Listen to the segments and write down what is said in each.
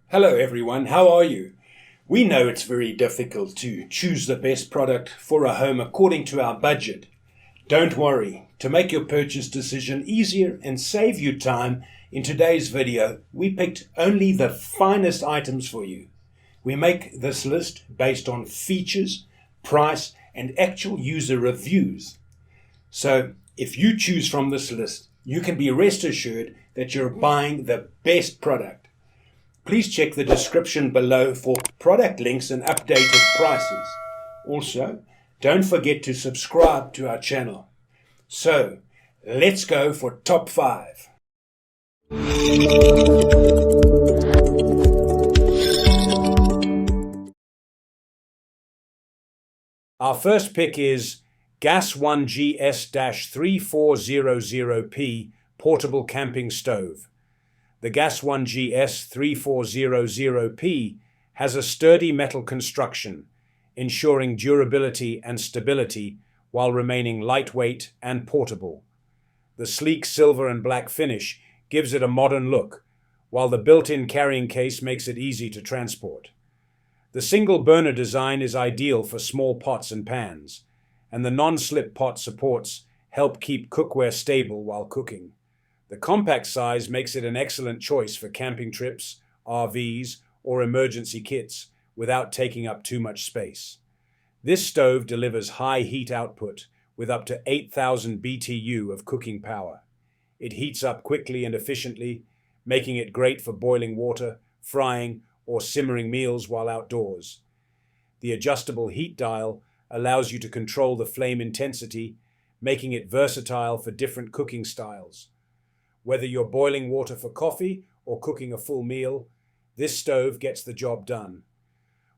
Hello everyone, how are you? We know it's very difficult to choose the best product for a home according to our budget. Don't worry, to make your purchase decision easier and save you time, in today's video we picked only the finest items for you. We make this list based on features, price and actual user reviews. So if you choose from this list, you can be rest assured that you're buying the best product. Please check the description below for product links and updated prices. Also, don't forget to subscribe to our channel. So, let's go for top 5. Our first pick is Gas 1GS-3400P Portable Camping Stove. The Gas 1GS-3400P has a sturdy metal construction, ensuring durability and stability while remaining lightweight and portable. The sleek silver and black finish gives it a modern look, while the built-in carrying case makes it easy to transport. The single burner design is ideal for small pots and pans, and the non-slip pot supports help keep cookware stable while cooking. The compact size makes it an excellent choice for camping trips, RVs, or emergency kits without taking up too much space. This stove delivers high heat output with up to 8,000 BTU of cooking power. It heats up quickly and efficiently, making it great for boiling water, frying, or simmering meals while outdoors. The adjustable heat dial allows you to control the flame intensity, making it versatile for different cooking styles. Whether you're boiling water for coffee or cooking a full meal, this stove gets the job done.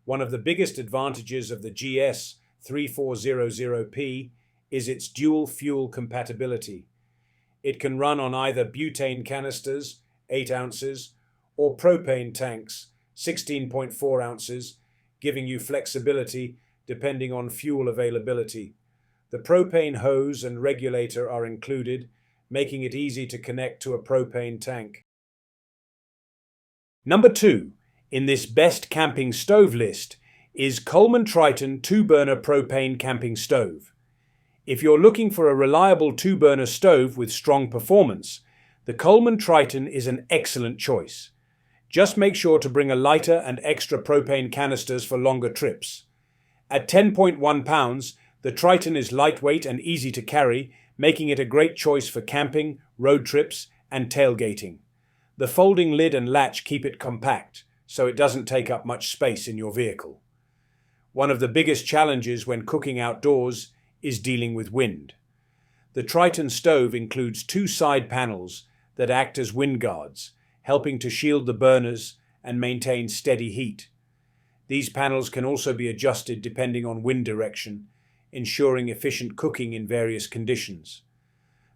One of the biggest advantages of the GS-3400P is its dual fuel compatibility. It can run on either butane canisters, 8 ounces, or propane tanks, 16.4 ounces, giving you flexibility depending on fuel availability. The propane hose and regulator are included, making it easy to connect to a propane tank. Number 2 in this best camping stove list is Coleman Triton 2-burner propane camping stove. If you're looking for a reliable 2-burner stove with strong performance, the Coleman Triton is an excellent choice. Just make sure to bring a lighter and extra propane canisters for longer trips. At 10.1 pounds, the Triton is lightweight and easy to carry, making it a great choice for camping, road trips, and tailgating. The folding lid and latch keep it compact, so it doesn't take up much space in your vehicle. One of the biggest challenges when cooking outdoors is dealing with wind. The Triton stove includes 2 side panels that act as wind guards, helping to shield the burners and maintain steady heat. These panels can also be adjusted depending on wind direction, ensuring efficient cooking in various conditions.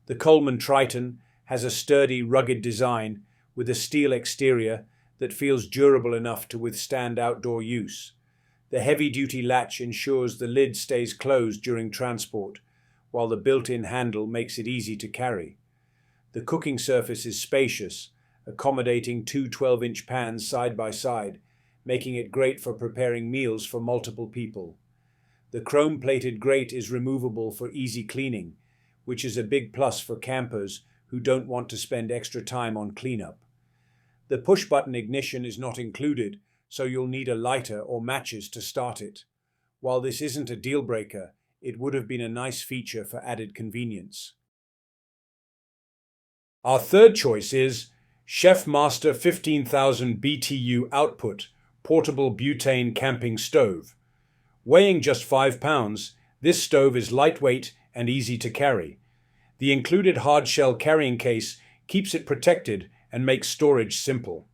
The Coleman Triton has a sturdy, rugged design with a steel exterior that feels durable enough to withstand outdoor use. The heavy-duty latch ensures the lid stays closed during transport, while the built-in handle makes it easy to carry. The cooking surface is spacious, accommodating 2 12-inch pans side by side, making it great for preparing meals for multiple people. The chrome-plated grate is removable for easy cleaning, which is a big plus for campers who don't want to spend extra time on cleanup. The push-button ignition is not included, so you'll need a lighter or matches to start it. While this isn't a deal-breaker, it would have been a nice feature for added convenience. Our third choice is Chef Master 15,000 BTU Output Portable Butane Camping Stove. Weighing just 5 pounds, this stove is lightweight and easy to carry. The included hard-shell carrying case keeps it protected and makes storage simple.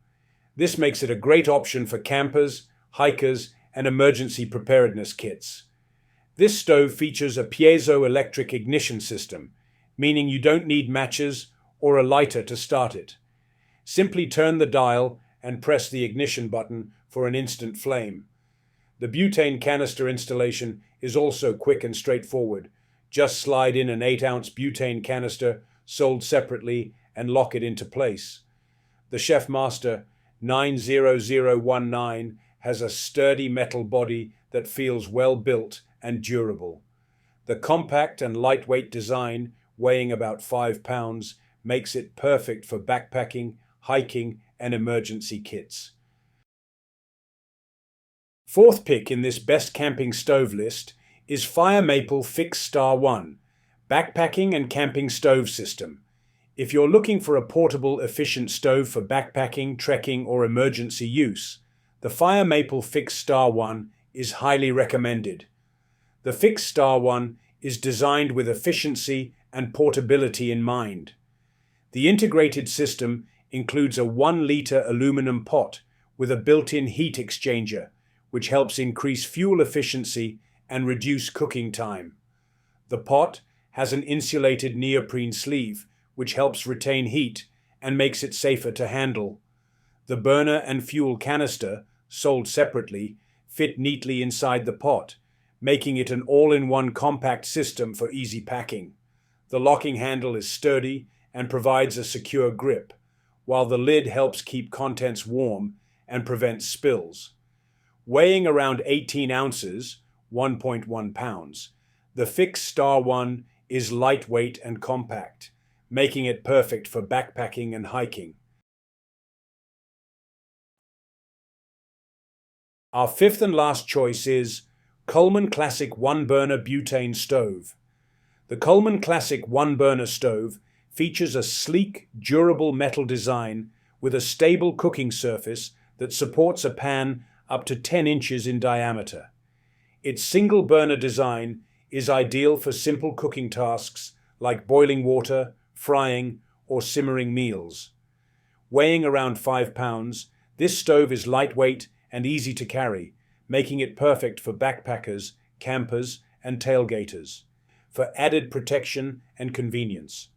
This makes it a great option for campers, hikers, and emergency preparedness kits. This stove features a piezoelectric ignition system, meaning you don't need matches or a lighter to start it. Simply turn the dial and press the ignition button for an instant flame. The butane canister installation is also quick and straightforward. Just slide in an 8-ounce butane canister sold separately and lock it into place. The Chef Master 90019 has a sturdy metal body that feels well built and durable. The compact and lightweight design, weighing about 5 pounds, makes it perfect for backpacking, hiking, and emergency kits. Fourth pick in this best camping stove list is Fire Maple Fixed Star 1, backpacking and camping stove system. If you're looking for a portable, efficient stove for backpacking, trekking, or emergency use, the Fire Maple Fixed Star 1 is highly recommended. The Fixed Star 1 is designed with efficiency and portability in mind. The integrated system includes a 1-liter aluminum pot with a built-in heat exchanger, which helps increase fuel efficiency and reduce cooking time. The pot has an insulated neoprene sleeve, which helps retain heat and makes it safer to handle. The burner and fuel canister, sold separately, fit neatly inside the pot, making it an all-in-one compact system for easy packing. The locking handle is sturdy and provides a secure grip, while the lid helps keep contents warm and prevents spills. Weighing around 18 ounces, 1.1 pounds, the Fixed Star 1 is lightweight and compact, making it perfect for backpacking and hiking. Our fifth and last choice is Coleman Classic 1-burner butane stove. The Coleman Classic 1-burner stove features a sleek, durable metal design with a stable cooking surface that supports a pan up to 10 inches in diameter. Its single-burner design is ideal for simple cooking tasks like boiling water, frying, or simmering meals. Weighing around 5 pounds, this stove is lightweight and easy to carry, making it perfect for backpackers, campers, and tailgaters, for added protection and convenience.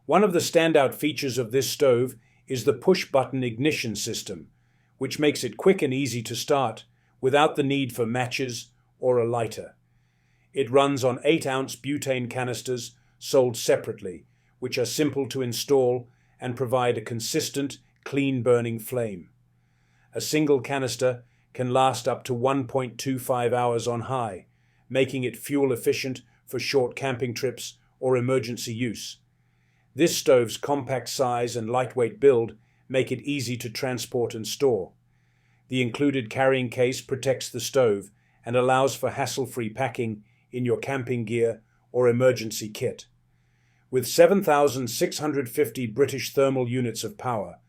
One of the standout features of this stove is the push-button ignition system, which makes it quick and easy to start without the need for matches or a lighter. It runs on 8-ounce butane canisters sold separately, which are simple to install and provide a consistent, clean-burning flame. A single canister can last up to 1.25 hours on high, making it fuel-efficient for short camping trips or emergency use. This stove's compact size and lightweight build make it easy to transport and store. The included carrying case protects the stove and allows for hassle-free packing in your camping gear or emergency kit. With 7,650 British thermal units of power,